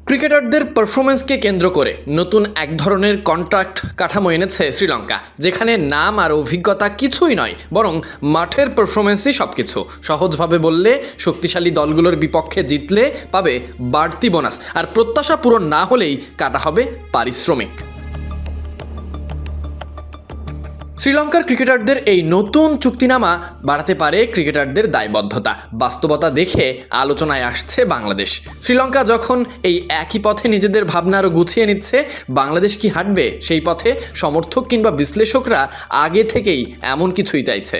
ক্রিকেটারদের পারফরমেন্সকে কেন্দ্র করে নতুন এক ধরনের কন্ট্রাক্ট কাঠামো এনেছে শ্রীলঙ্কা, যেখানে নাম আর অভিজ্ঞতা কিছুই নয়, বরং মাঠের পারফরমেন্সই সবকিছু। সহজভাবে বললে, শক্তিশালী দলগুলোর বিপক্ষে জিতলে পাবে বাড়তি বোনাস, আর প্রত্যাশা পূরণ না হলেই কাটা হবে পারিশ্রমিক। শ্রীলঙ্কার ক্রিকেটারদের এই নতুন চুক্তিনামা বাড়াতে পারে ক্রিকেটারদের দায়বদ্ধতা। বাস্তবতা দেখে আলোচনায় আসছে বাংলাদেশ। শ্রীলঙ্কা যখন এই একই পথে নিজেদের ভাবনা আরও গুছিয়ে নিচ্ছে, বাংলাদেশ কি হাঁটবে সেই পথে? সমর্থক কিংবা বিশ্লেষকরা আগে থেকেই এমন কিছুই চাইছে।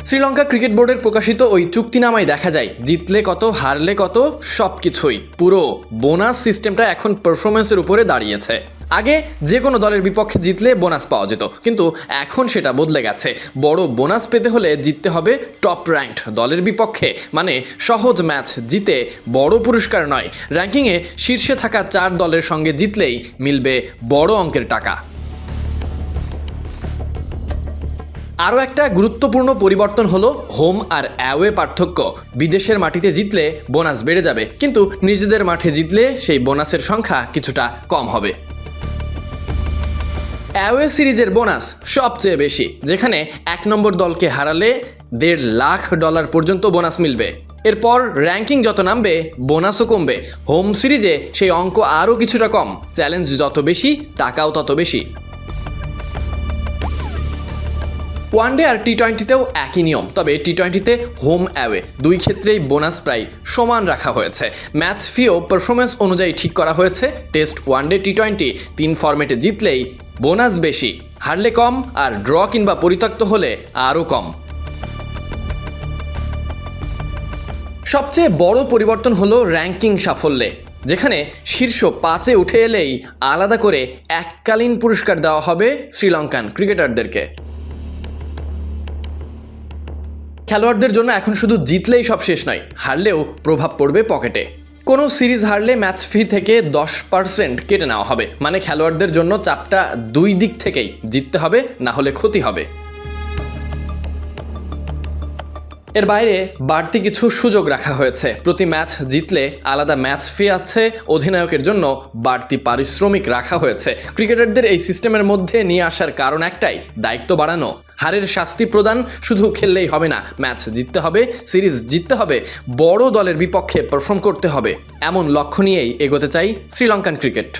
শ্রীলঙ্কা ক্রিকেট বোর্ডের প্রকাশিত ওই চুক্তিনামায় দেখা যায়, জিতলে কত, হারলে কত, সব কিছুই। পুরো বোনাস সিস্টেমটা এখন পারফরমেন্সের উপরে দাঁড়িয়েছে। আগে যে কোনো দলের বিপক্ষে জিতলে বোনাস পাওয়া যেত, কিন্তু এখন সেটা বদলে গেছে। বড় বোনাস পেতে হলে জিততে হবে টপ র্যাঙ্কড দলের বিপক্ষে, মানে সহজ ম্যাচ জিতে বড় পুরস্কার নয়, র্যাঙ্কিংয়ে শীর্ষে থাকা 4 দলের সঙ্গে জিতলেই মিলবে বড় অঙ্কের টাকা। আরও একটা গুরুত্বপূর্ণ পরিবর্তন হলো হোম আর অ্যাওয়ে পার্থক্য। বিদেশের মাটিতে জিতলে বোনাস বেড়ে যাবে, কিন্তু নিজেদের মাঠে জিতলে সেই বোনাসের সংখ্যা কিছুটা কম হবে। অ্যাওয়ে সিরিজের বোনাস সবচেয়ে বেশি, যেখানে 1 নম্বর দলকে হারালে $1.5 লাখ পর্যন্ত বোনাস মিলবে। এরপর র্যাঙ্কিং যত নামবে বোনাসও কমবে। হোম সিরিজে সেই অঙ্ক আরও কিছুটা কম, চ্যালেঞ্জ যত বেশি টাকাও তত বেশি। ওয়ানডে আর টি-20তেও একই নিয়ম, তবে টি-20তে হোম অ্যাওয়ে দুই ক্ষেত্রেই বোনাস প্রায় সমান রাখা হয়েছে। ম্যাচ ফিও পারফরমেন্স অনুযায়ী ঠিক করা হয়েছে। টেস্ট, ওয়ানডে, টি-20 3 ফরম্যাটে জিতলেই বোনাস বেশি, হারলে কম, আর ড্র কিংবা পরিত্যক্ত হলে আরও কম। সবচেয়ে বড় পরিবর্তন হলো র্যাঙ্কিং সাফল্যে, যেখানে শীর্ষ 5-এ উঠে এলেই আলাদা করে এককালীন পুরস্কার দেওয়া হবে শ্রীলঙ্কান ক্রিকেটারদেরকে। খেলোয়াড়দের জন্য এখন শুধু জিতলেই সব শেষ নয়, হারলেও প্রভাব পড়বে পকেটে। কোনো সিরিজ হারলে ম্যাচ ফি থেকে 10% কেটে নেওয়া হবে, মানে খেলোয়াড়দের জন্য চাপটা 2 দিক থেকেই, জিততে হবে, না হলে ক্ষতি হবে। এর বাইরে বাড়তি কিছু সুযোগ রাখা হয়েছে। প্রতি ম্যাচ জিতলে আলাদা ম্যাচ ফি আছে, অধিনায়কের জন্য বাড়তি পারিশ্রমিক রাখা হয়েছে। ক্রিকেটারদের এই সিস্টেমের মধ্যে নিয়ে আসার কারণ একটাই, দায়িত্ব বাড়ানো। হারের শাস্তি প্রদান, শুধু খেললেই হবে না, ম্যাচ জিততে হবে, সিরিজ জিততে হবে, বড় দলের বিপক্ষে পারফর্ম করতে হবে। এমন লক্ষ্য নিয়েই এগোতে চাই শ্রীলঙ্কান ক্রিকেট।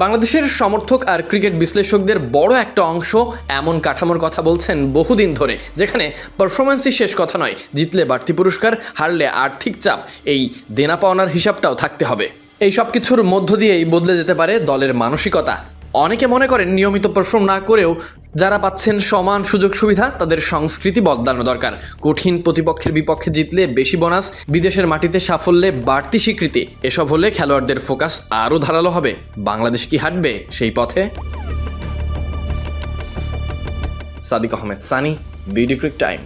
বাংলাদেশের সমর্থক আর ক্রিকেট বিশ্লেষকদের বড় একটা অংশ এমন কাঠামোর কথা বলছেন বহুদিন ধরে, যেখানে পারফরমেন্সই শেষ কথা নয়, জিতলে বাড়তি পুরস্কার, হারলে আর্থিক চাপ, এই দেনা পাওনার হিসাবটাও থাকতে হবে। এই সব কিছুর মধ্য দিয়েই বদলে যেতে পারে দলের মানসিকতা। অনেকে মনে করেন নিয়মিত পারফর্ম না করেও যারা পাচ্ছেন সমান সুযোগ সুবিধা, তাদের সংস্কৃতি বদলানো দরকার। কঠিন প্রতিপক্ষের বিপক্ষে জিতলে বেশি বোনাস, বিদেশের মাটিতে সাফল্যে বাড়তি স্বীকৃতি, এসব হলে খেলোয়াড়দের ফোকাস আরও ধারালো হবে। বাংলাদেশ কি হাঁটবে সেই পথে? Sadique Ahmed Sunny, BD cric time.